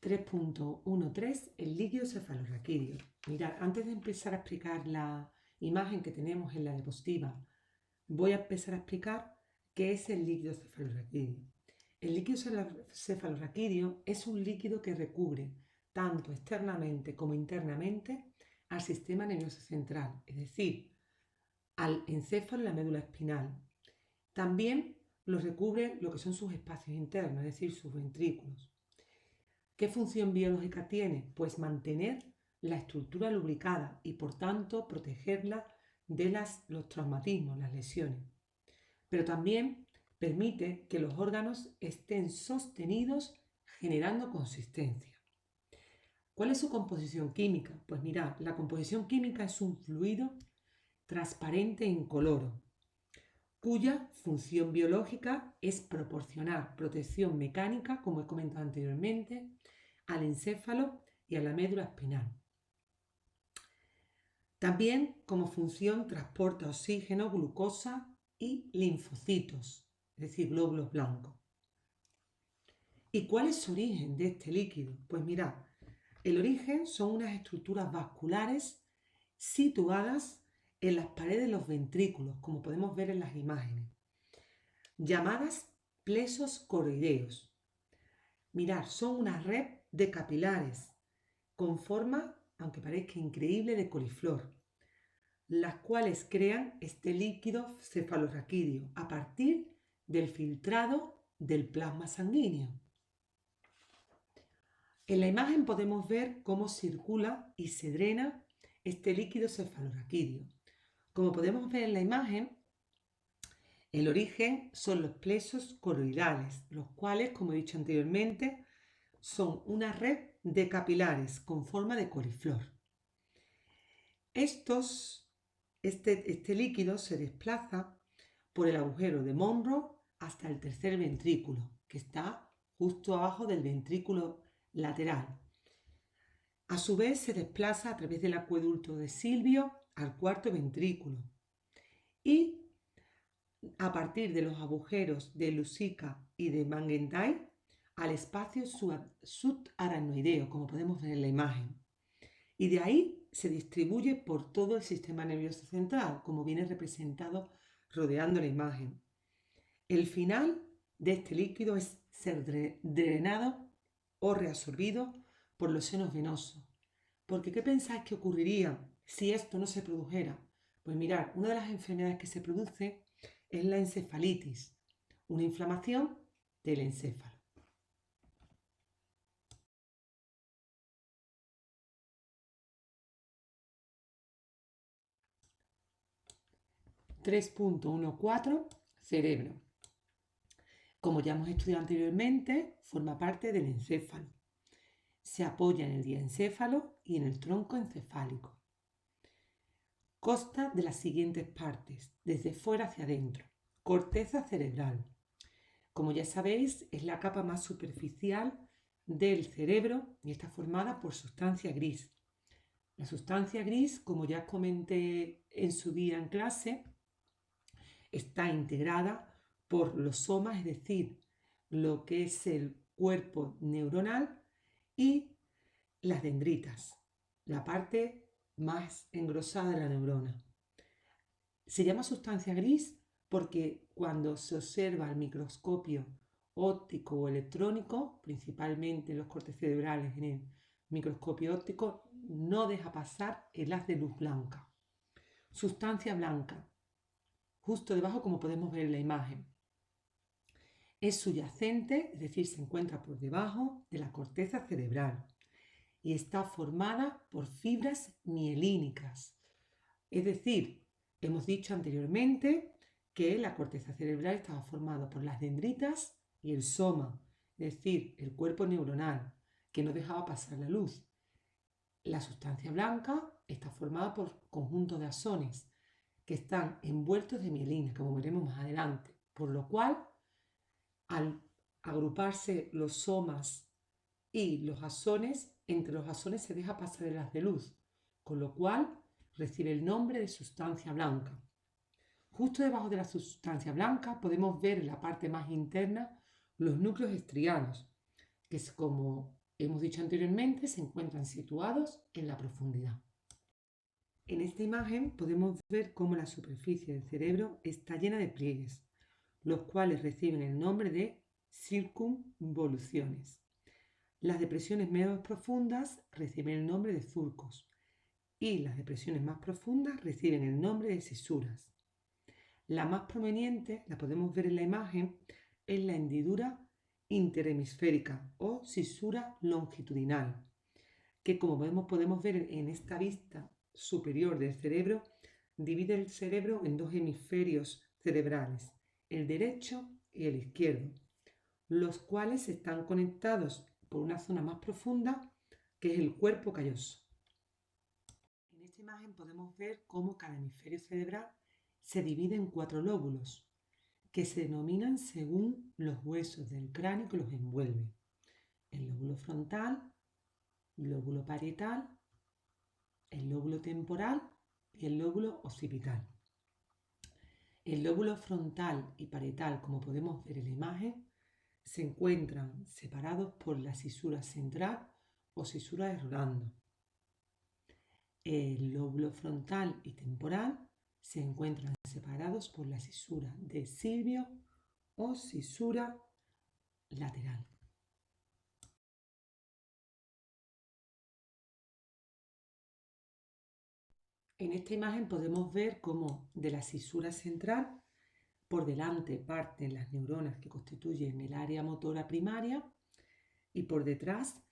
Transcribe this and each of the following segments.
3.13, el líquido cefalorraquídeo. Mirad, antes de empezar a explicar la imagen que tenemos en la diapositiva, voy a empezar a explicar qué es el líquido cefalorraquídeo. El líquido cefalorraquídeo es un líquido que recubre tanto externamente como internamente al sistema nervioso central, es decir, al encéfalo y la médula espinal. También lo recubre lo que son sus espacios internos, es decir, sus ventrículos. ¿Qué función biológica tiene? Pues mantener la estructura lubricada y por tanto protegerla de los traumatismos, las lesiones. Pero también permite que los órganos estén sostenidos generando consistencia. ¿Cuál es su composición química? Pues mirad, la composición química es un fluido transparente e incoloro, cuya función biológica es proporcionar protección mecánica, como he comentado anteriormente, al encéfalo y a la médula espinal. También como función transporta oxígeno, glucosa y linfocitos, es decir, glóbulos blancos. ¿Y cuál es su origen de este líquido? Pues mirad, el origen son unas estructuras vasculares situadas en las paredes de los ventrículos, como podemos ver en las imágenes, llamadas plesos coroideos. Mirad, son una red de capilares con forma, aunque parezca increíble, de coliflor, las cuales crean este líquido cefalorraquídeo a partir del filtrado del plasma sanguíneo. En la imagen podemos ver cómo circula y se drena este líquido cefalorraquídeo. Como podemos ver en la imagen, el origen son los plesos coroidales, los cuales, como he dicho anteriormente, son una red de capilares con forma de coliflor. Este líquido se desplaza por el agujero de Monro hasta el tercer ventrículo, que está justo abajo del ventrículo lateral. A su vez se desplaza a través del acueducto de Silvio al cuarto ventrículo y a partir de los agujeros de Lusica y de Mangendai al espacio subaracnoideo, como podemos ver en la imagen. Y de ahí se distribuye por todo el sistema nervioso central, como viene representado rodeando la imagen. El final de este líquido es ser drenado o reabsorbido por los senos venosos. Porque ¿qué pensáis que ocurriría si esto no se produjera? Pues mirad, una de las enfermedades que se produce es la encefalitis, una inflamación del encéfalo. Cerebro. Como ya hemos estudiado anteriormente, forma parte del encéfalo. Se apoya en el diencéfalo y en el tronco encefálico. Consta de las siguientes partes, desde fuera hacia adentro. Corteza cerebral. Como ya sabéis, es la capa más superficial del cerebro y está formada por sustancia gris. La sustancia gris, como ya comenté en su día en clase, está integrada por los somas, es decir, lo que es el cuerpo neuronal y las dendritas, la parte más engrosada de la neurona. Se llama sustancia gris porque cuando se observa al microscopio óptico o electrónico, principalmente los cortes cerebrales en el microscopio óptico, no deja pasar el haz de luz blanca. Sustancia blanca, justo debajo como podemos ver en la imagen. Es subyacente, es decir, se encuentra por debajo de la corteza cerebral y está formada por fibras mielínicas. Es decir, hemos dicho anteriormente que la corteza cerebral estaba formada por las dendritas y el soma, es decir, el cuerpo neuronal, que no dejaba pasar la luz. La sustancia blanca está formada por conjuntos de axones que están envueltos de mielina, como veremos más adelante, por lo cual, al agruparse los somas y los axones, entre los axones se deja pasar el haz de luz, con lo cual recibe el nombre de sustancia blanca. Justo debajo de la sustancia blanca podemos ver en la parte más interna los núcleos estrianos, que es como hemos dicho anteriormente, se encuentran situados en la profundidad. En esta imagen podemos ver cómo la superficie del cerebro está llena de pliegues, los cuales reciben el nombre de circunvoluciones. Las depresiones menos profundas reciben el nombre de surcos y las depresiones más profundas reciben el nombre de cisuras. La más prominente, la podemos ver en la imagen, es la hendidura interhemisférica o cisura longitudinal, que como podemos ver en esta vista superior del cerebro, divide el cerebro en dos hemisferios cerebrales, el derecho y el izquierdo, los cuales están conectados por una zona más profunda que es el cuerpo calloso. En esta imagen podemos ver cómo cada hemisferio cerebral se divide en 4 lóbulos, que se denominan según los huesos del cráneo que los envuelve: el lóbulo frontal, el lóbulo parietal, el lóbulo temporal y el lóbulo occipital. El lóbulo frontal y parietal, como podemos ver en la imagen, se encuentran separados por la cisura central o cisura de Rolando. El lóbulo frontal y temporal se encuentran separados por la cisura de Silvio o cisura lateral. En esta imagen podemos ver cómo de la cisura central por delante parten las neuronas que constituyen el área motora primaria y por detrás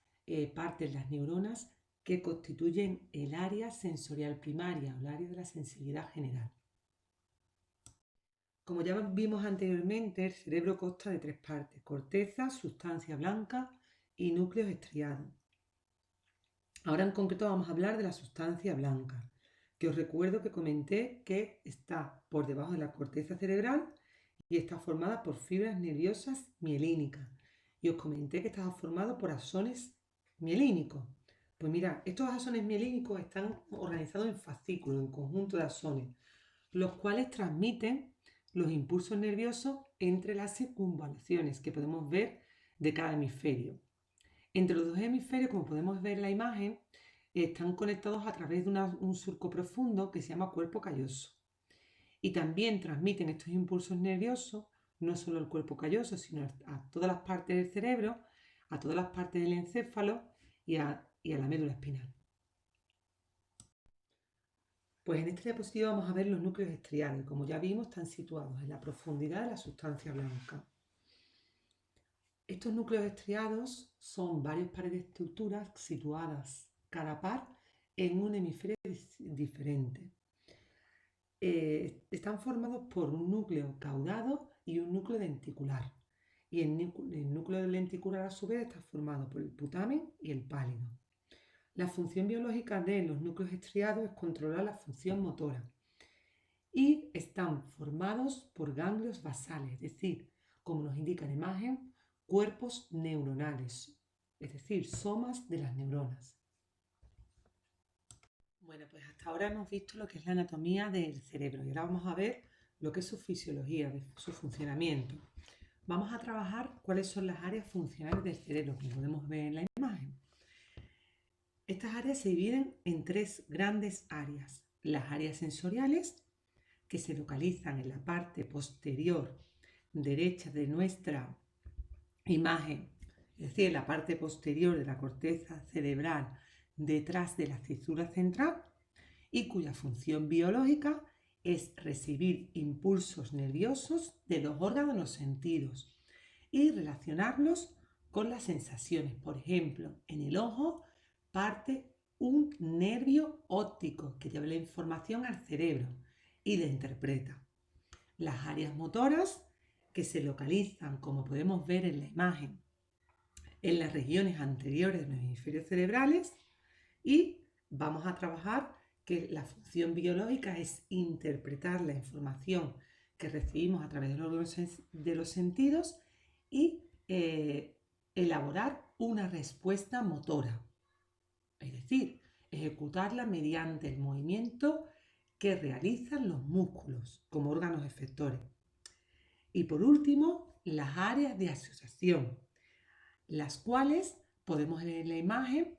parten las neuronas que constituyen el área sensorial primaria o el área de la sensibilidad general. Como ya vimos anteriormente, el cerebro consta de 3 partes: corteza, sustancia blanca y núcleos estriados. Ahora en concreto vamos a hablar de la sustancia blanca, que os recuerdo que comenté que está por debajo de la corteza cerebral y está formada por fibras nerviosas mielínicas. Y os comenté que estaba formado por axones mielínicos. Pues mira, estos axones mielínicos están organizados en fascículos, en conjunto de axones, los cuales transmiten los impulsos nerviosos entre las circunvalaciones que podemos ver de cada hemisferio. Entre los dos hemisferios, como podemos ver en la imagen, están conectados a través de un surco profundo que se llama cuerpo calloso. Y también transmiten estos impulsos nerviosos no solo al cuerpo calloso, sino a todas las partes del cerebro, a todas las partes del encéfalo y a la médula espinal. Pues en esta diapositiva vamos a ver los núcleos estriados. Como ya vimos, están situados en la profundidad de la sustancia blanca. Estos núcleos estriados son varios pares de estructuras situadas cada par en un hemisferio diferente. Están formados por un núcleo caudado y un núcleo denticular. Y el núcleo lenticular a su vez está formado por el putamen y el pálido. La función biológica de los núcleos estriados es controlar la función motora y están formados por ganglios basales, es decir, como nos indica la imagen, cuerpos neuronales, es decir, somas de las neuronas. Bueno, pues hasta ahora hemos visto lo que es la anatomía del cerebro y ahora vamos a ver lo que es su fisiología, su funcionamiento. Vamos a trabajar cuáles son las áreas funcionales del cerebro, que podemos ver en la imagen. Estas áreas se dividen en 3 grandes áreas: las áreas sensoriales, que se localizan en la parte posterior derecha de nuestra imagen, es decir, en la parte posterior de la corteza cerebral detrás de la cisura central, y cuya función biológica es recibir impulsos nerviosos de los órganos de los sentidos y relacionarlos con las sensaciones. Por ejemplo, en el ojo parte un nervio óptico que lleva la información al cerebro y la interpreta. Las áreas motoras, que se localizan, como podemos ver en la imagen, en las regiones anteriores de los hemisferios cerebrales, y vamos a trabajar que la función biológica es interpretar la información que recibimos a través de los sentidos y elaborar una respuesta motora, es decir, ejecutarla mediante el movimiento que realizan los músculos como órganos efectores. Y por último, las áreas de asociación, las cuales podemos ver en la imagen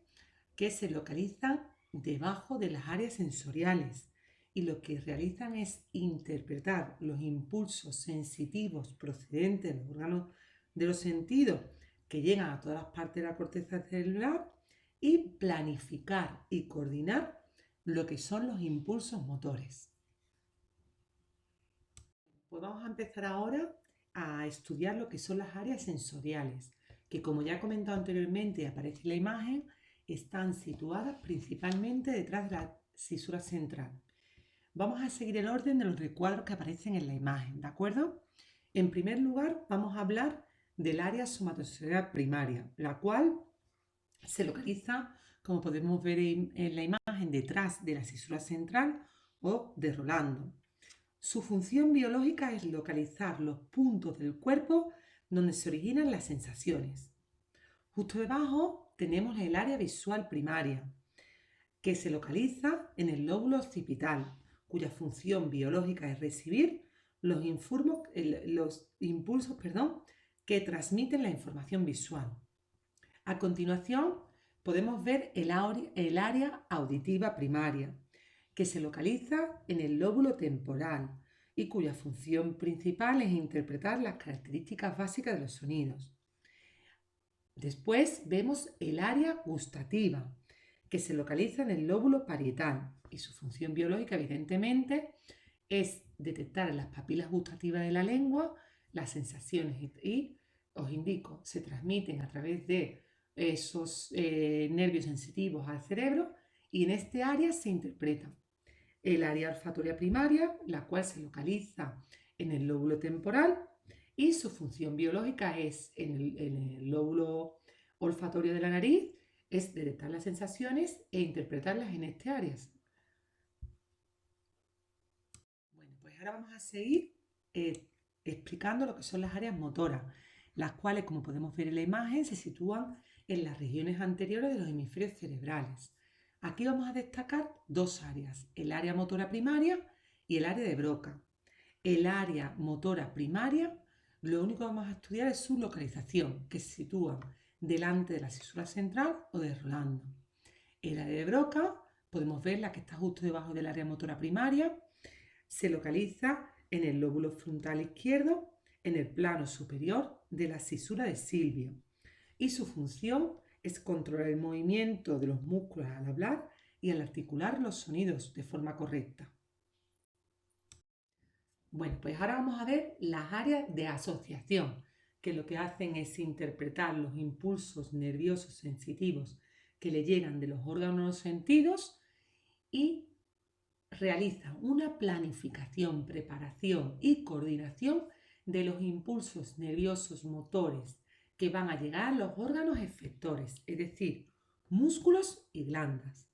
que se localizan debajo de las áreas sensoriales y lo que realizan es interpretar los impulsos sensitivos procedentes de los órganos de los sentidos que llegan a todas las partes de la corteza cerebral y planificar y coordinar lo que son los impulsos motores. Pues vamos a empezar ahora a estudiar lo que son las áreas sensoriales, que como ya he comentado anteriormente y aparece en la imagen, están situadas principalmente detrás de la cisura central. Vamos a seguir el orden de los recuadros que aparecen en la imagen, ¿de acuerdo? En primer lugar, vamos a hablar del área somatosensorial primaria, la cual se localiza, como podemos ver en la imagen, detrás de la cisura central o de Rolando. Su función biológica es localizar los puntos del cuerpo donde se originan las sensaciones. Justo debajo tenemos el área visual primaria, que se localiza en el lóbulo occipital, cuya función biológica es recibir los impulsos que transmiten la información visual. A continuación, podemos ver el área auditiva primaria, que se localiza en el lóbulo temporal y cuya función principal es interpretar las características básicas de los sonidos. Después vemos el área gustativa, que se localiza en el lóbulo parietal y su función biológica, evidentemente, es detectar en las papilas gustativas de la lengua las sensaciones y, os indico, se transmiten a través de esos nervios sensitivos al cerebro y en este área se interpreta el área olfatoria primaria, la cual se localiza en el lóbulo temporal y su función biológica es en el lóbulo olfatorio de la nariz, es detectar las sensaciones e interpretarlas en este área. Bueno, pues ahora vamos a seguir explicando lo que son las áreas motoras, las cuales, como podemos ver en la imagen, se sitúan en las regiones anteriores de los hemisferios cerebrales. Aquí vamos a destacar dos áreas, el área motora primaria y el área de Broca. El área motora primaria, lo único que vamos a estudiar es su localización, que se sitúa delante de la cisura central o de Rolando. El área de Broca, podemos ver la que está justo debajo del área motora primaria, se localiza en el lóbulo frontal izquierdo, en el plano superior de la cisura de Silvio, y su función es controlar el movimiento de los músculos al hablar y al articular los sonidos de forma correcta. Bueno, pues ahora vamos a ver las áreas de asociación, que lo que hacen es interpretar los impulsos nerviosos sensitivos que le llegan de los órganos de los sentidos y realizan una planificación, preparación y coordinación de los impulsos nerviosos motores que van a llegar a los órganos efectores, es decir, músculos y glándulas.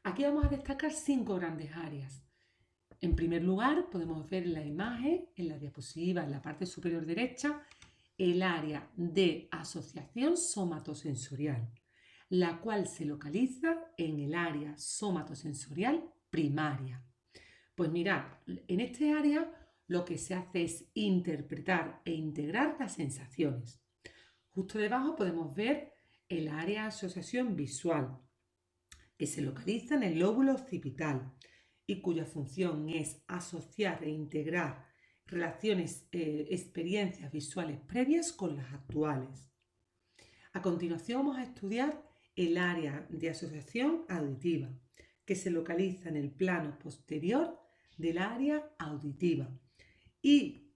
Aquí vamos a destacar 5 grandes áreas. En primer lugar, podemos ver en la imagen, en la diapositiva, en la parte superior derecha, el área de asociación somatosensorial, la cual se localiza en el área somatosensorial primaria. Pues mirad, en este área lo que se hace es interpretar e integrar las sensaciones. Justo debajo podemos ver el área de asociación visual, que se localiza en el lóbulo occipital y cuya función es asociar e integrar experiencias visuales previas con las actuales. A continuación vamos a estudiar el área de asociación auditiva, que se localiza en el plano posterior del área auditiva. Y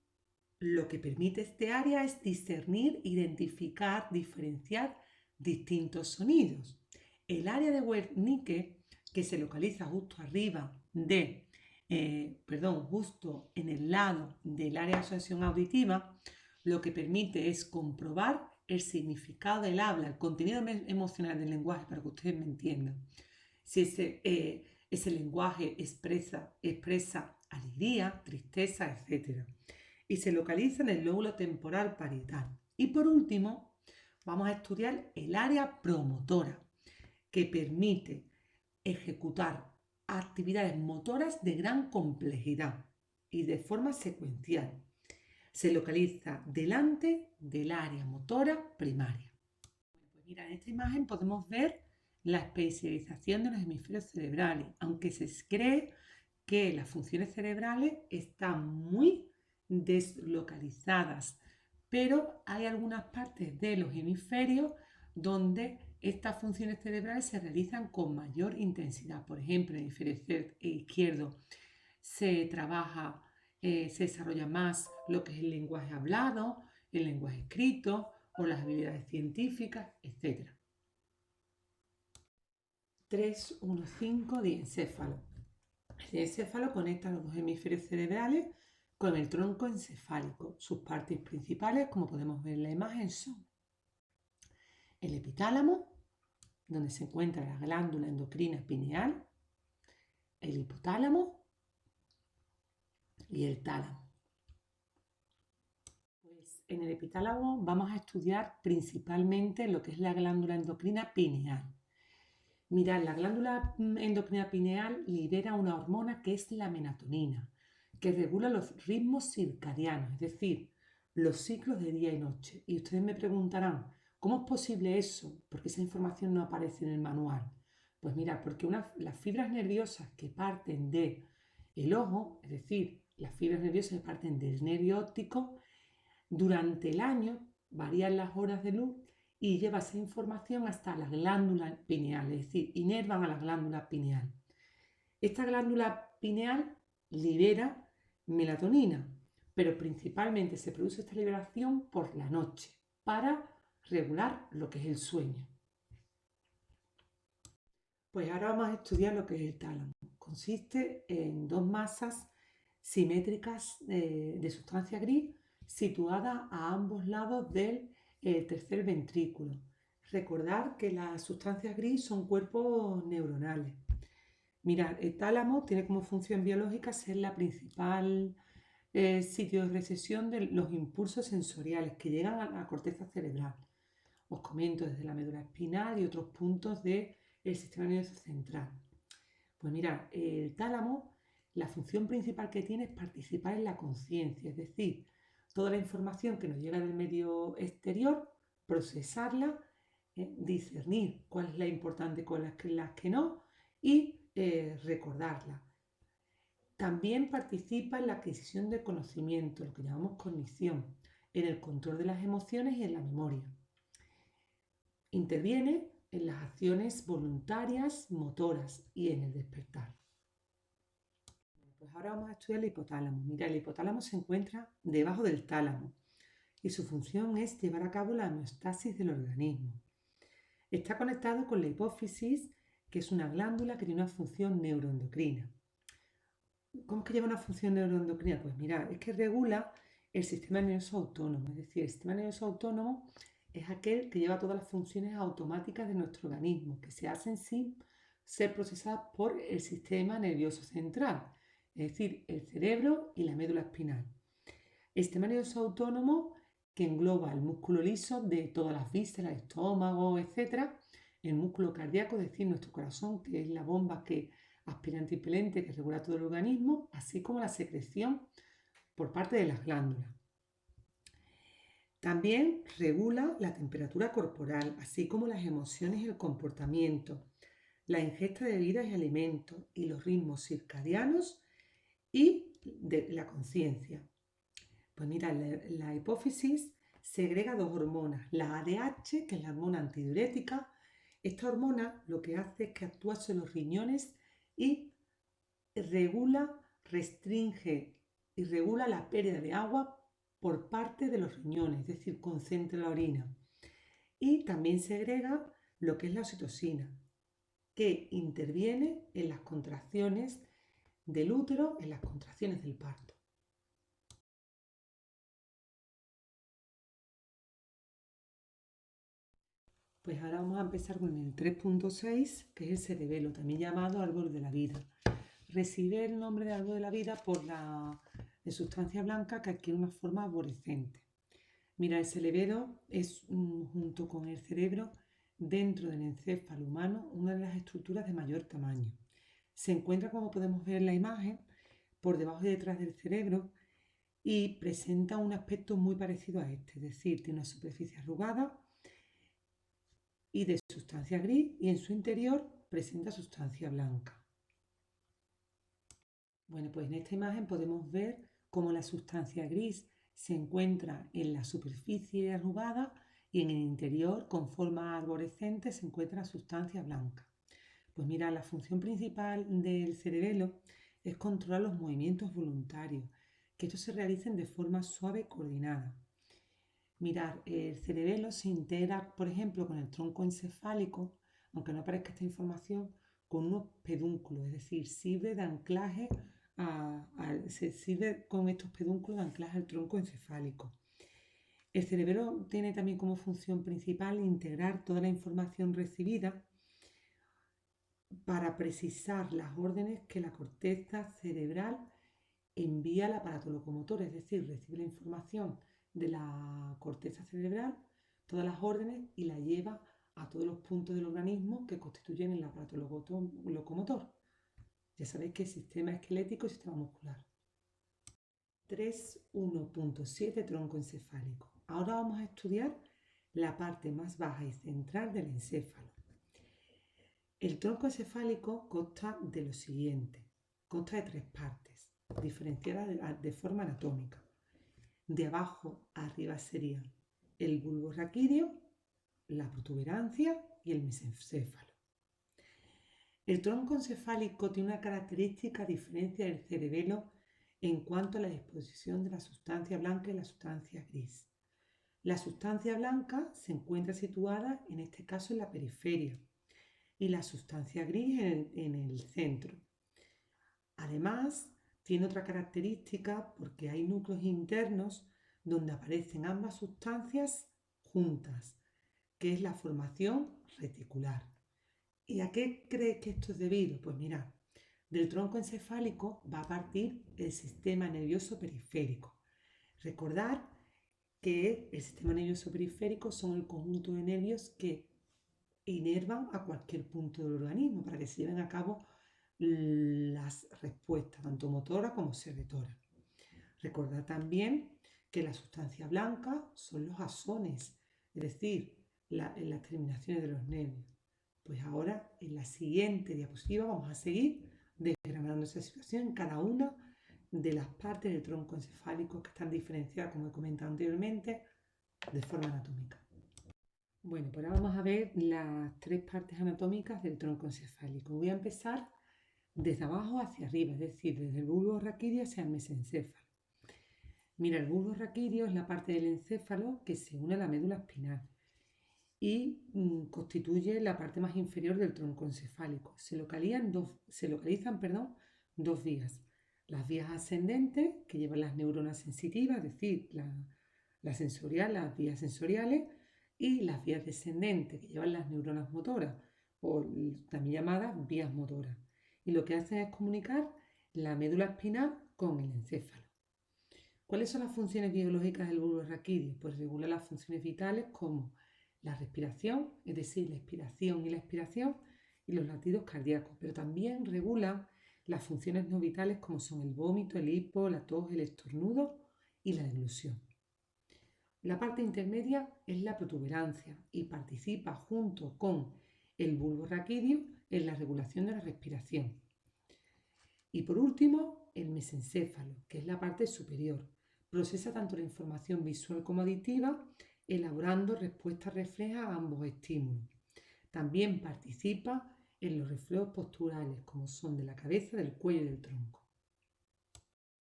lo que permite este área es discernir, identificar, diferenciar distintos sonidos. El área de Wernicke, que se localiza justo arriba justo en el lado del área de asociación auditiva, lo que permite es comprobar el significado del habla, el contenido emocional del lenguaje, para que ustedes me entiendan. Si ese lenguaje expresa alegría, tristeza, etc. Y se localiza en el lóbulo temporal parietal. Y por último, vamos a estudiar el área promotora, que permite ejecutar actividades motoras de gran complejidad y de forma secuencial. Se localiza delante del área motora primaria. Mira, en esta imagen podemos ver la especialización de los hemisferios cerebrales, aunque se cree que las funciones cerebrales están muy deslocalizadas, pero hay algunas partes de los hemisferios donde estas funciones cerebrales se realizan con mayor intensidad. Por ejemplo, en el hemisferio izquierdo se trabaja, se desarrolla más lo que es el lenguaje hablado, el lenguaje escrito o las habilidades científicas, etc. 3-1-5 diencéfalo. El diencéfalo conecta los dos hemisferios cerebrales con el tronco encefálico. Sus partes principales, como podemos ver en la imagen, son el epitálamo, donde se encuentra la glándula endocrina pineal, el hipotálamo y el tálamo. Pues en el epitálamo vamos a estudiar principalmente lo que es la glándula endocrina pineal. Mirad, la glándula endocrina pineal libera una hormona que es la melatonina, que regula los ritmos circadianos, es decir, los ciclos de día y noche. Y ustedes me preguntarán, ¿cómo es posible eso? Porque esa información no aparece en el manual. Pues mirad, porque las fibras nerviosas que parten del ojo, es decir, las fibras nerviosas que parten del nervio óptico, durante el año varían las horas de luz y lleva esa información hasta la glándula pineal, es decir, inervan a la glándula pineal. Esta glándula pineal libera melatonina, pero principalmente se produce esta liberación por la noche para regular lo que es el sueño. Pues ahora vamos a estudiar lo que es el tálamo. Consiste en dos masas simétricas de sustancia gris situadas a ambos lados del tercer ventrículo. Recordar que las sustancias gris son cuerpos neuronales. Mirad, el tálamo tiene como función biológica ser la principal sitio de recepción de los impulsos sensoriales que llegan a la corteza cerebral. Os comento desde la médula espinal y otros puntos del sistema nervioso central. Pues mirad, el tálamo, la función principal que tiene es participar en la conciencia, es decir, toda la información que nos llega del medio exterior, procesarla, discernir cuál es la importante con las que no y recordarla. También participa en la adquisición de conocimiento, lo que llamamos cognición, en el control de las emociones y en la memoria. Interviene en las acciones voluntarias, motoras y en el despertar. Pues ahora vamos a estudiar el hipotálamo. Mira, el hipotálamo se encuentra debajo del tálamo y su función es llevar a cabo la homeostasis del organismo. Está conectado con la hipófisis, que es una glándula que tiene una función neuroendocrina. ¿Cómo es que lleva una función neuroendocrina? Pues mira, es que regula el sistema nervioso autónomo, es decir, el sistema nervioso autónomo es aquel que lleva todas las funciones automáticas de nuestro organismo, que se hacen sin ser procesadas por el sistema nervioso central, es decir, el cerebro y la médula espinal. El sistema nervioso autónomo que engloba el músculo liso de todas las vísceras, estómago, etc., el músculo cardíaco, es decir, nuestro corazón, que es la bomba que aspirante y pelente que regula todo el organismo, así como la secreción por parte de las glándulas. También regula la temperatura corporal, así como las emociones y el comportamiento, la ingesta de bebidas y alimentos y los ritmos circadianos y de la conciencia. Pues mira, la hipófisis segrega dos hormonas, la ADH, que es la hormona antidiurética. Esta hormona lo que hace es que actúa sobre los riñones y regula, restringe y regula la pérdida de agua por parte de los riñones, es decir, concentra la orina. Y también segrega lo que es la oxitocina, que interviene en las contracciones del útero, en las contracciones del parto. Pues ahora vamos a empezar con el 3.6, que es el cerebelo, también llamado árbol de la vida. Recibe el nombre de árbol de la vida por la sustancia blanca que adquiere una forma arborescente. Mira, el cerebelo es, junto con el cerebro, dentro del encéfalo humano, una de las estructuras de mayor tamaño. Se encuentra, como podemos ver en la imagen, por debajo y detrás del cerebro y presenta un aspecto muy parecido a este, es decir, tiene una superficie arrugada y de sustancia gris, y en su interior presenta sustancia blanca. Bueno, pues en esta imagen podemos ver cómo la sustancia gris se encuentra en la superficie arrugada y en el interior, con forma arborescente, se encuentra la sustancia blanca. Pues mira, la función principal del cerebelo es controlar los movimientos voluntarios, que estos se realicen de forma suave y coordinada. Mirar, el cerebelo se integra, por ejemplo, con el tronco encefálico, aunque no aparezca esta información, con unos pedúnculos, es decir, sirve de anclaje se sirve con estos pedúnculos de anclaje al tronco encefálico. El cerebelo tiene también como función principal integrar toda la información recibida para precisar las órdenes que la corteza cerebral envía al aparato locomotor, es decir, recibe la información de la corteza cerebral, todas las órdenes, y la lleva a todos los puntos del organismo que constituyen el aparato locomotor. Ya sabéis que es sistema esquelético y sistema muscular. 3.1.7 tronco encefálico. Ahora vamos a estudiar la parte más baja y central del encéfalo. El tronco encefálico consta de lo siguiente. Consta de 3 partes, diferenciadas de forma anatómica. De abajo a arriba serían el bulbo raquídeo, la protuberancia y el mesencéfalo. El tronco encefálico tiene una característica a diferencia del cerebelo en cuanto a la disposición de la sustancia blanca y la sustancia gris. La sustancia blanca se encuentra situada, en este caso, en la periferia, y la sustancia gris en el centro. Además, tiene otra característica porque hay núcleos internos donde aparecen ambas sustancias juntas, que es la formación reticular. ¿Y a qué crees que esto es debido? Pues mirad, del tronco encefálico va a partir el sistema nervioso periférico. Recordad que el sistema nervioso periférico son el conjunto de nervios que inervan a cualquier punto del organismo para que se lleven a cabo las respuestas, tanto motora como secretora. Recordad también que la sustancia blanca son los axones, es decir, las terminaciones de los nervios. Pues ahora, en la siguiente diapositiva, vamos a seguir desgranando esa situación en cada una de las partes del tronco encefálico que están diferenciadas, como he comentado anteriormente, de forma anatómica. Bueno, pues ahora vamos a ver las 3 partes anatómicas del tronco encefálico. Voy a empezar desde abajo hacia arriba, es decir, desde el bulbo raquídeo hacia el mesencéfalo. Mira, el bulbo raquídeo es la parte del encéfalo que se une a la médula espinal y constituye la parte más inferior del tronco encefálico. Se localizan dos vías. Las vías ascendentes, que llevan las neuronas sensitivas, es decir, las vías sensoriales, y las vías descendentes, que llevan las neuronas motoras, o también llamadas vías motoras. Y lo que hacen es comunicar la médula espinal con el encéfalo. ¿Cuáles son las funciones biológicas del bulbo raquídeo? Pues regula las funciones vitales como la respiración, es decir, la inspiración y la expiración, y los latidos cardíacos, pero también regula las funciones no vitales como son el vómito, el hipo, la tos, el estornudo y la deglución. La parte intermedia es la protuberancia y participa junto con el bulbo raquídeo en la regulación de la respiración. Y por último, el mesencéfalo, que es la parte superior. Procesa tanto la información visual como auditiva, elaborando respuestas reflejas a ambos estímulos. También participa en los reflejos posturales, como son de la cabeza, del cuello y del tronco.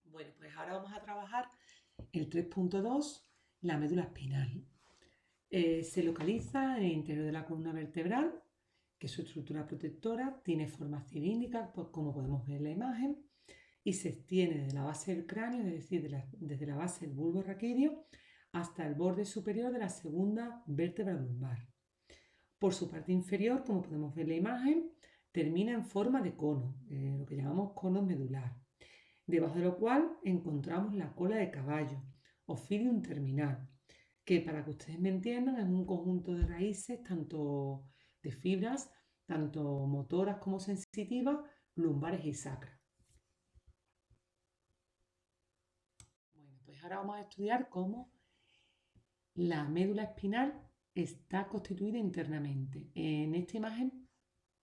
Bueno, pues ahora vamos a trabajar el 3.2, la médula espinal. Se localiza en el interior de la columna vertebral, que su estructura protectora tiene forma cilíndrica, pues como podemos ver en la imagen, y se extiende desde la base del cráneo, es decir, desde la base del bulbo raquídeo, hasta el borde superior de la segunda vértebra lumbar. Por su parte inferior, como podemos ver en la imagen, termina en forma de cono, lo que llamamos cono medular, debajo de lo cual encontramos la cola de caballo, ofidium terminal, que para que ustedes me entiendan es un conjunto de raíces, tanto de fibras, tanto motoras como sensitivas, lumbares y sacras. Bueno, pues ahora vamos a estudiar cómo la médula espinal está constituida internamente. En esta imagen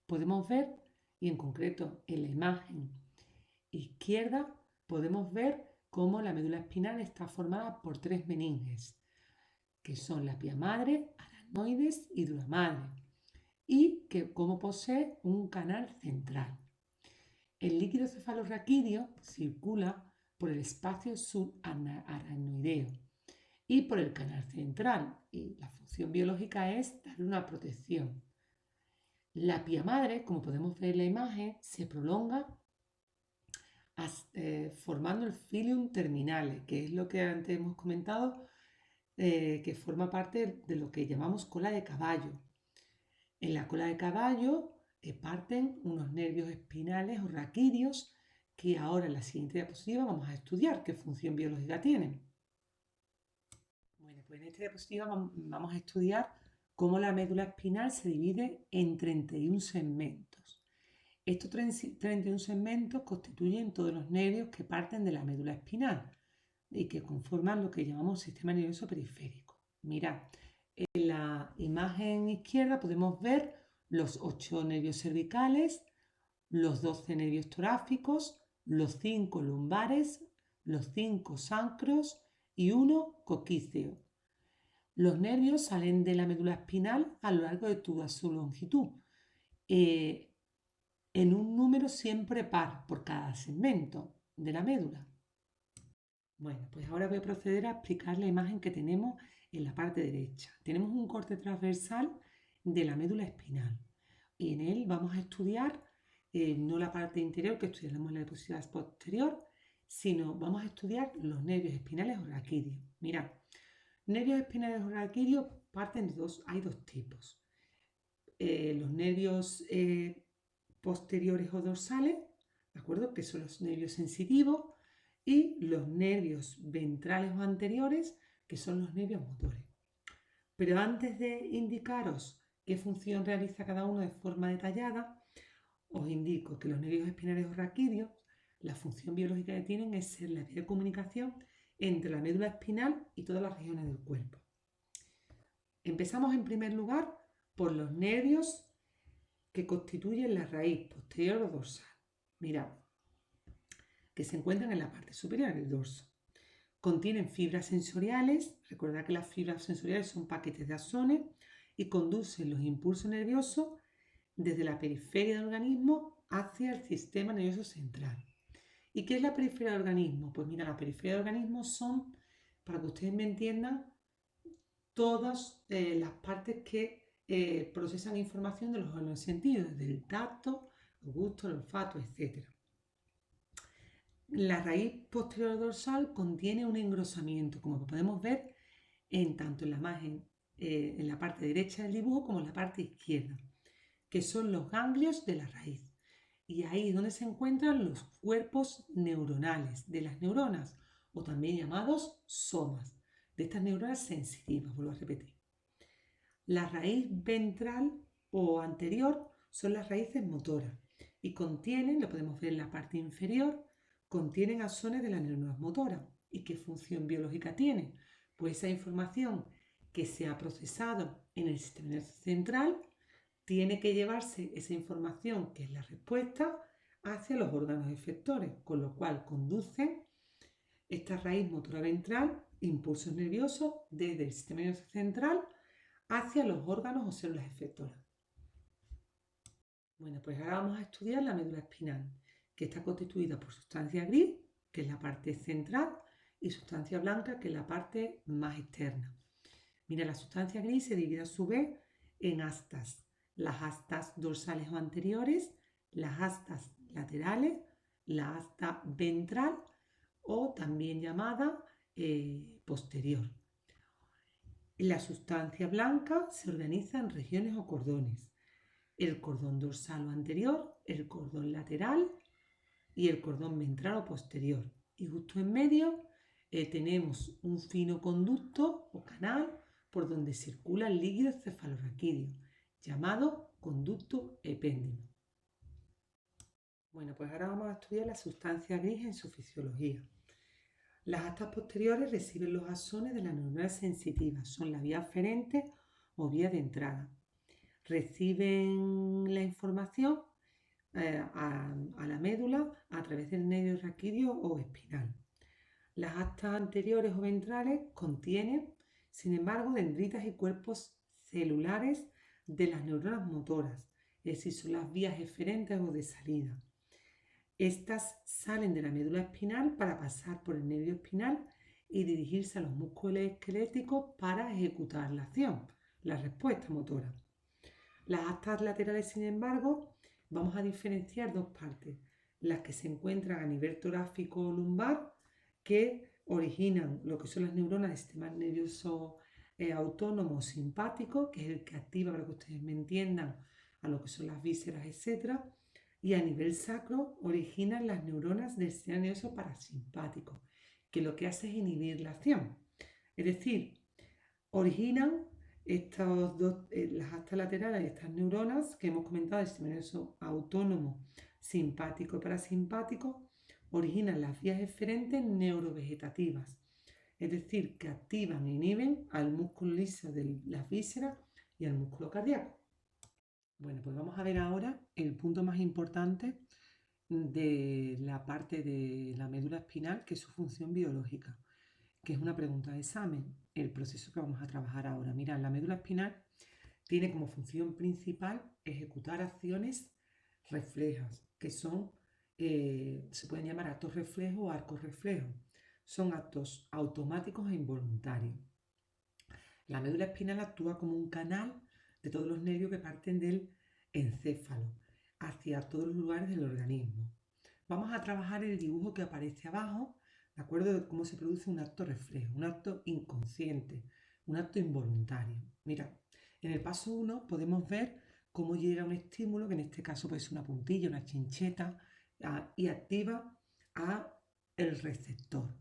podemos ver, y en concreto en la imagen izquierda, podemos ver cómo la médula espinal está formada por 3 meninges, que son la pía madre, aracnoides y dura madre, y que como posee un canal central. El líquido cefalorraquídeo circula por el espacio subaracnoideo y por el canal central, y la función biológica es darle una protección. La pía madre, como podemos ver en la imagen, se prolonga formando el filium terminale, que es lo que antes hemos comentado, que forma parte de lo que llamamos cola de caballo. En la cola de caballo parten unos nervios espinales o raquídeos que ahora en la siguiente diapositiva vamos a estudiar qué función biológica tienen. Bueno, pues en esta diapositiva vamos a estudiar cómo la médula espinal se divide en 31 segmentos. Estos 31 segmentos constituyen todos los nervios que parten de la médula espinal y que conforman lo que llamamos sistema nervioso periférico. Mirad, en la imagen izquierda podemos ver los 8 nervios cervicales, los 12 nervios torácicos, los 5 lumbares, los 5 sacros y 1 coquíceo. Los nervios salen de la médula espinal a lo largo de toda su longitud, en un número siempre par por cada segmento de la médula. Bueno, pues ahora voy a proceder a explicar la imagen que tenemos en la parte derecha. Tenemos un corte transversal de la médula espinal y en él vamos a estudiar no la parte interior que estudiaremos en la diapositiva posterior, sino vamos a estudiar los nervios espinales o raquídeos. Mirad, nervios espinales o raquídeos parten de hay dos tipos. Los nervios posteriores o dorsales, ¿de acuerdo? Que son los nervios sensitivos, y los nervios ventrales o anteriores, que son los nervios motores. Pero antes de indicaros qué función realiza cada uno de forma detallada, os indico que los nervios espinales o raquídeos, la función biológica que tienen es ser la vía de comunicación entre la médula espinal y todas las regiones del cuerpo. Empezamos en primer lugar por los nervios que constituyen la raíz posterior o dorsal. Mirad, que se encuentran en la parte superior del dorso. Contienen fibras sensoriales, recordad que las fibras sensoriales son paquetes de axones y conducen los impulsos nerviosos desde la periferia del organismo hacia el sistema nervioso central. ¿Y qué es la periferia del organismo? Pues mira, la periferia del organismo son, para que ustedes me entiendan, todas las partes que procesan información de los órganos sentidos, desde el tacto, el gusto, el olfato, etc. La raíz posterior dorsal contiene un engrosamiento, como podemos ver tanto en la imagen, en la parte derecha del dibujo como en la parte izquierda, que son los ganglios de la raíz. Y ahí es donde se encuentran los cuerpos neuronales de las neuronas, o también llamados somas, de estas neuronas sensitivas, vuelvo a repetir. La raíz ventral o anterior son las raíces motoras y contienen, lo podemos ver en la parte inferior, contienen axones de las neuronas motoras. ¿Y qué función biológica tienen? Pues esa información que se ha procesado en el sistema nervioso central tiene que llevarse esa información, que es la respuesta, hacia los órganos efectores, con lo cual conducen esta raíz motora ventral impulsos nerviosos desde el sistema nervioso central hacia los órganos o células efectoras. Bueno, pues ahora vamos a estudiar la médula espinal, que está constituida por sustancia gris, que es la parte central, y sustancia blanca, que es la parte más externa. Mira, la sustancia gris se divide a su vez en astas. Las astas dorsales o anteriores, las astas laterales, la asta ventral o también llamada posterior. La sustancia blanca se organiza en regiones o cordones. El cordón dorsal o anterior, el cordón lateral y el cordón ventral o posterior. Y justo en medio tenemos un fino conducto o canal por donde circula el líquido cefalorraquídeo, llamado conducto epéndimo. Bueno, pues ahora vamos a estudiar la sustancia gris en su fisiología. Las astas posteriores reciben los axones de la neurona sensitiva, son la vía aferente o vía de entrada. Reciben la información a la médula a través del nervio raquídeo o espinal. Las astas anteriores o ventrales contienen, sin embargo, dendritas y cuerpos celulares de las neuronas motoras, es decir, son las vías eferentes o de salida. Estas salen de la médula espinal para pasar por el nervio espinal y dirigirse a los músculos esqueléticos para ejecutar la acción, la respuesta motora. Las astas laterales, sin embargo, vamos a diferenciar dos partes: las que se encuentran a nivel torácico o lumbar, que originan lo que son las neuronas del sistema nervioso autónomo simpático, que es el que activa, para que ustedes me entiendan, a lo que son las vísceras, etc. Y a nivel sacro originan las neuronas del sistema nervioso parasimpático, que lo que hace es inhibir la acción. Es decir, originan las astas laterales de estas neuronas que hemos comentado del sistema nervioso autónomo, simpático y parasimpático, originan las vías eferentes neurovegetativas, es decir, que activan e inhiben al músculo liso de las vísceras y al músculo cardíaco. Bueno, pues vamos a ver ahora el punto más importante de la parte de la médula espinal, que es su función biológica, que es una pregunta de examen, el proceso que vamos a trabajar ahora. Mirad, la médula espinal tiene como función principal ejecutar acciones reflejas, que son, se pueden llamar actos reflejos o arcos reflejos. Son actos automáticos e involuntarios. La médula espinal actúa como un canal de todos los nervios que parten del encéfalo hacia todos los lugares del organismo. Vamos a trabajar el dibujo que aparece abajo, ¿de acuerdo? De cómo se produce un acto reflejo, un acto inconsciente, un acto involuntario. Mira, en el paso 1 podemos ver cómo llega un estímulo, que en este caso puede ser una puntilla, una chincheta, y activa el receptor.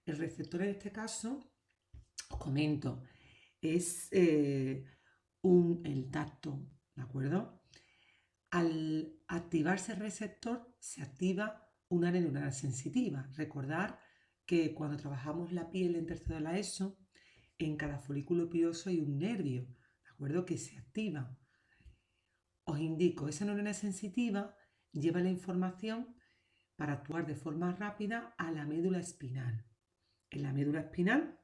El receptor en este caso, os comento, es el tacto, ¿de acuerdo? Al activarse el receptor, se activa una neurona sensitiva. Recordar que cuando trabajamos la piel en tercero de la ESO, en cada folículo piloso hay un nervio, ¿de acuerdo?, que se activa. Os indico, esa neurona sensitiva lleva la información para actuar de forma rápida a la médula espinal. En la médula espinal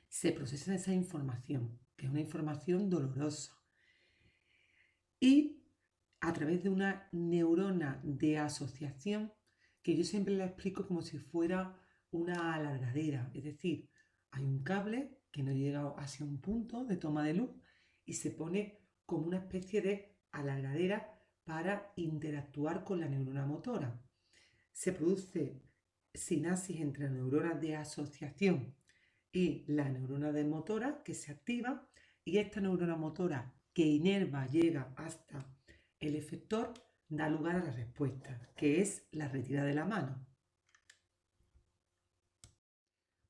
se procesa esa información, que es una información dolorosa. Y a través de una neurona de asociación, que yo siempre la explico como si fuera una alargadera, es decir, hay un cable que no llega hacia un punto de toma de luz y se pone como una especie de alargadera para interactuar con la neurona motora. Se produce sinapsis entre la neurona de asociación y la neurona de motora, que se activa, y esta neurona motora que inerva llega hasta el efector da lugar a la respuesta, que es la retirada de la mano.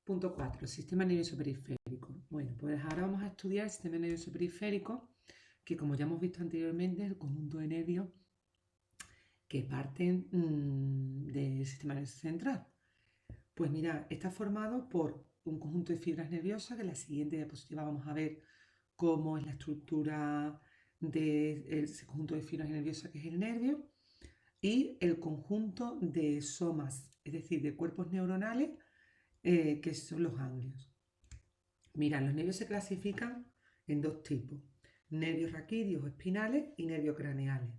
Punto 4. Sistema nervioso periférico. Bueno, pues ahora vamos a estudiar el sistema nervioso periférico, que como ya hemos visto anteriormente es el conjunto de nervios que parten del sistema nervioso central. Pues mira, está formado por un conjunto de fibras nerviosas, que en la siguiente diapositiva vamos a ver cómo es la estructura de ese conjunto de fibras nerviosas que es el nervio, y el conjunto de somas, es decir, de cuerpos neuronales, que son los ganglios. Mira, los nervios se clasifican en dos tipos: nervios raquídeos o espinales y nervios craneales.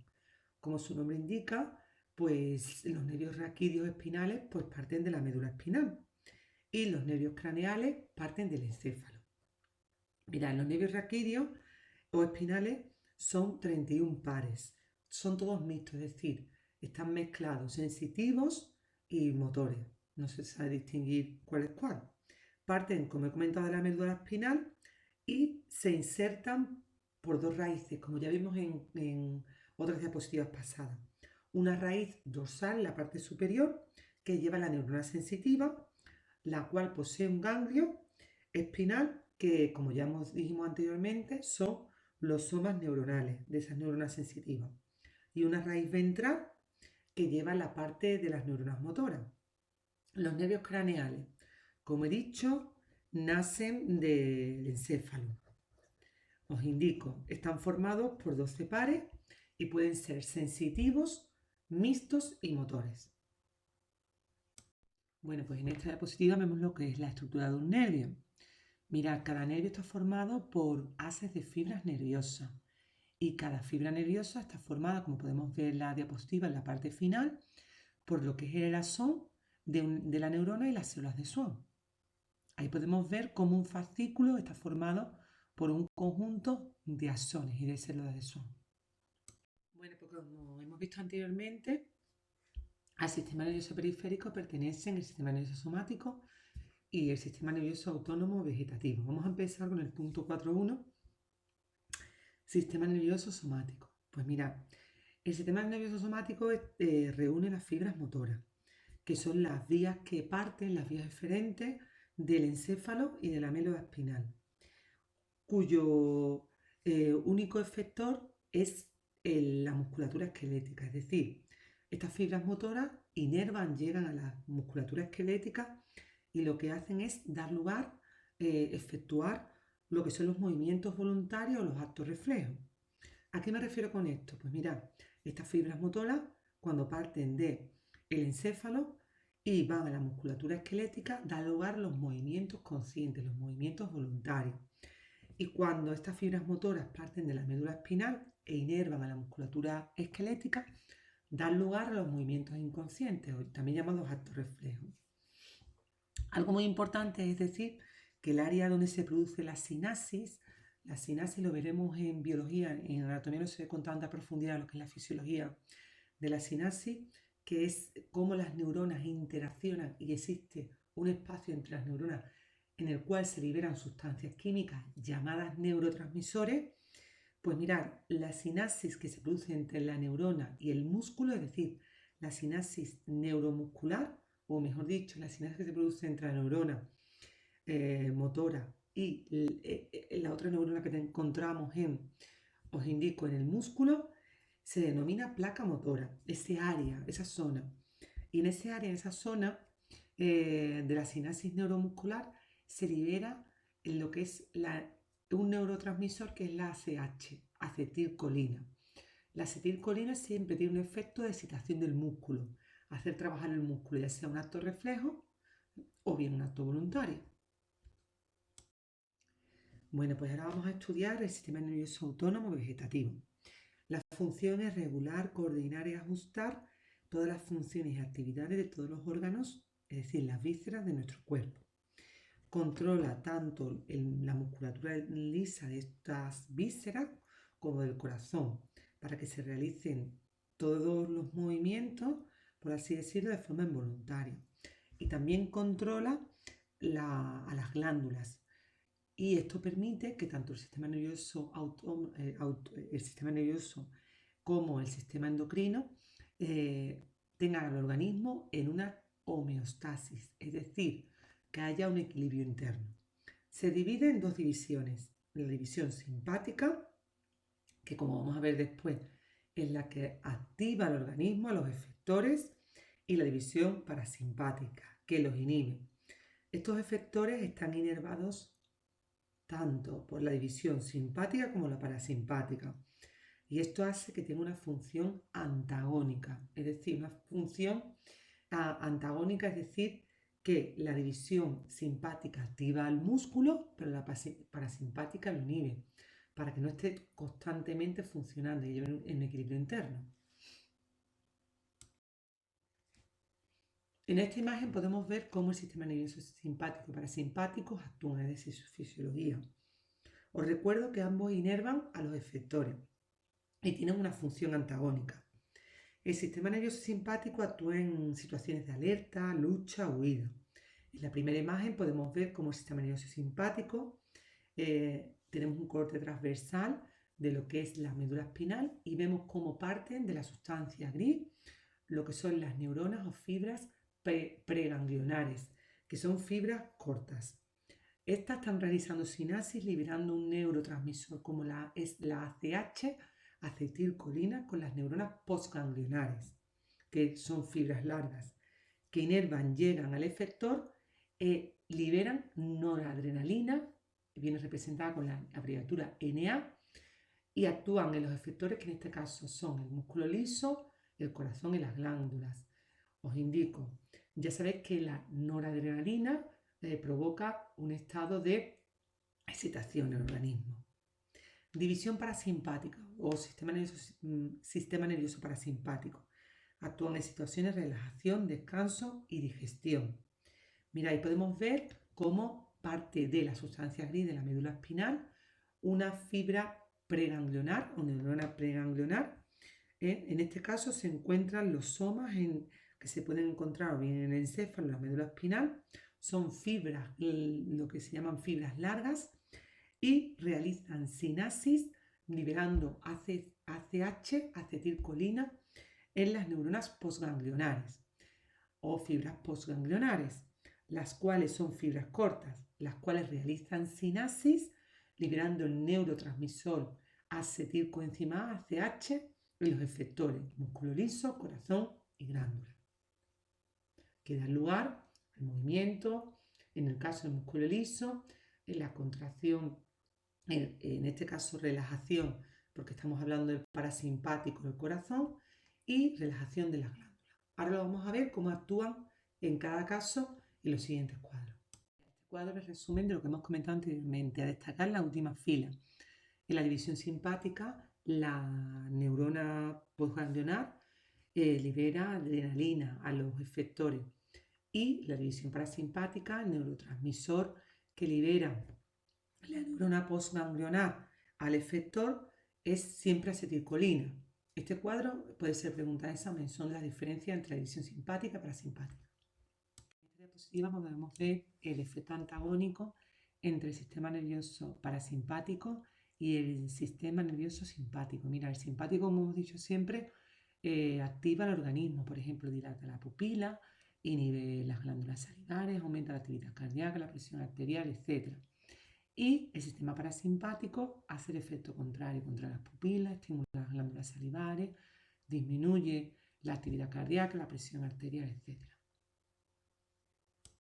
Como su nombre indica, pues los nervios raquídeos espinales pues parten de la médula espinal y los nervios craneales parten del encéfalo. Mirad, los nervios raquídeos o espinales son 31 pares, son todos mixtos, es decir, están mezclados sensitivos y motores, no se sabe distinguir cuál es cuál. Parten, como he comentado, de la médula espinal y se insertan por dos raíces, como ya vimos en otras diapositivas pasadas. Una raíz dorsal, la parte superior, que lleva la neurona sensitiva, la cual posee un ganglio espinal que, como ya dijimos anteriormente, son los somas neuronales de esas neuronas sensitivas. Y una raíz ventral que lleva la parte de las neuronas motoras. Los nervios craneales, como he dicho, nacen del encéfalo. Os indico, están formados por 12 pares y pueden ser sensitivos, mixtos y motores. Bueno, pues en esta diapositiva vemos lo que es la estructura de un nervio. Mirad, cada nervio está formado por haces de fibras nerviosas y cada fibra nerviosa está formada, como podemos ver en la diapositiva en la parte final, por lo que es el axón de la neurona y las células de Schwann. Ahí podemos ver cómo un fascículo está formado por un conjunto de axones y de células de Schwann. Bueno, pues como hemos visto anteriormente, al sistema nervioso periférico pertenecen el sistema nervioso somático y el sistema nervioso autónomo vegetativo. Vamos a empezar con el punto 4.1, sistema nervioso somático. Pues mira, el sistema nervioso somático reúne las fibras motoras, que son las vías que parten, las vías eferentes del encéfalo y de la médula espinal, cuyo único efector es la musculatura esquelética, es decir, estas fibras motoras inervan, llegan a la musculatura esquelética y lo que hacen es dar lugar, efectuar lo que son los movimientos voluntarios o los actos reflejos. ¿A qué me refiero con esto? Pues mirad, estas fibras motoras, cuando parten del encéfalo y van a la musculatura esquelética, dan lugar a los movimientos conscientes, los movimientos voluntarios. Y cuando estas fibras motoras parten de la médula espinal e inervan a la musculatura esquelética, dan lugar a los movimientos inconscientes, también llamados actos reflejos. Algo muy importante es decir que el área donde se produce la sinapsis lo veremos en biología, en anatomía no se ve con tanta profundidad lo que es la fisiología de la sinapsis, que es cómo las neuronas interaccionan y existe un espacio entre las neuronas en el cual se liberan sustancias químicas llamadas neurotransmisores. Pues mirad, la sinapsis que se produce entre la neurona y el músculo, es decir, la sinapsis neuromuscular, o mejor dicho, la sinapsis que se produce entre la neurona motora y la otra neurona que encontramos os indico, en el músculo, se denomina placa motora, ese área, esa zona. Y en ese área, en esa zona de la sinapsis neuromuscular, se libera lo que es un neurotransmisor que es la ACH, acetilcolina. La acetilcolina siempre tiene un efecto de excitación del músculo, hacer trabajar el músculo, ya sea un acto reflejo o bien un acto voluntario. Bueno, pues ahora vamos a estudiar el sistema nervioso autónomo vegetativo. La función es regular, coordinar y ajustar todas las funciones y actividades de todos los órganos, es decir, las vísceras de nuestro cuerpo. Controla tanto la musculatura lisa de estas vísceras como del corazón, para que se realicen todos los movimientos, por así decirlo, de forma involuntaria. Y también controla a las glándulas. Y esto permite que tanto el sistema nervioso, como el sistema endocrino tengan al organismo en una homeostasis, es decir, que haya un equilibrio interno. Se divide en dos divisiones. La división simpática, que como vamos a ver después, es la que activa al organismo, a los efectores, y la división parasimpática, que los inhibe. Estos efectores están inervados tanto por la división simpática como la parasimpática. Y esto hace que tenga una función antagónica, es decir, una función antagónica, es decir, que la división simpática activa al músculo, pero la parasimpática lo inhibe, para que no esté constantemente funcionando y lleve un equilibrio interno. En esta imagen podemos ver cómo el sistema nervioso simpático y parasimpático actúan, es decir, su fisiología. Os recuerdo que ambos inervan a los efectores y tienen una función antagónica. El sistema nervioso simpático actúa en situaciones de alerta, lucha, huida. En la primera imagen podemos ver cómo el sistema nervioso simpático tenemos un corte transversal de lo que es la médula espinal y vemos cómo parten de la sustancia gris lo que son las neuronas o fibras preganglionares, que son fibras cortas. Estas están realizando sinapsis liberando un neurotransmisor como es la ACH, acetilcolina, con las neuronas postganglionares, que son fibras largas, que inervan, llegan al efector e liberan noradrenalina viene representada con la abreviatura NA, y actúan en los efectores que en este caso son el músculo liso, el corazón y las glándulas. Os indico, ya sabéis que la noradrenalina provoca un estado de excitación en el organismo. División parasimpática o sistema nervioso parasimpático. Actúan en situaciones de relajación, descanso y digestión. Mira, ahí podemos ver cómo parte de la sustancia gris de la médula espinal, una fibra preganglionar o neurona preganglionar. En este caso se encuentran los somas que se pueden encontrar o bien en el encéfalo, en la médula espinal. Son fibras, lo que se llaman fibras largas, y realizan sinapsis liberando ACH, acetilcolina, en las neuronas postganglionares o fibras postganglionares, las cuales son fibras cortas, las cuales realizan sinapsis liberando el neurotransmisor acetilcoenzima A, ACH, en los efectores músculo liso, corazón y glándula, que dan lugar al movimiento, en el caso del músculo liso, en la contracción, en este caso relajación, porque estamos hablando del parasimpático del corazón, y relajación de las glándulas. Ahora lo vamos a ver cómo actúan en cada caso en los siguientes cuadros. Este cuadro es resumen de lo que hemos comentado anteriormente, a destacar la última fila. En la división simpática, la neurona postganglionar libera adrenalina a los efectores, y la división parasimpática, el neurotransmisor que libera la neurona postganglionar al efector es siempre acetilcolina. Este cuadro puede ser pregunta de examen, son las diferencias entre la división simpática y parasimpática. En esta diapositiva podemos ver el efecto antagónico entre el sistema nervioso parasimpático y el sistema nervioso simpático. Mira, el simpático, como hemos dicho siempre, activa el organismo, por ejemplo, dilata la pupila, inhibe las glándulas salivares, aumenta la actividad cardíaca, la presión arterial, etc. Y el sistema parasimpático hace el efecto contrario contra las pupilas, estimula las glándulas salivares, disminuye la actividad cardíaca, la presión arterial, etc.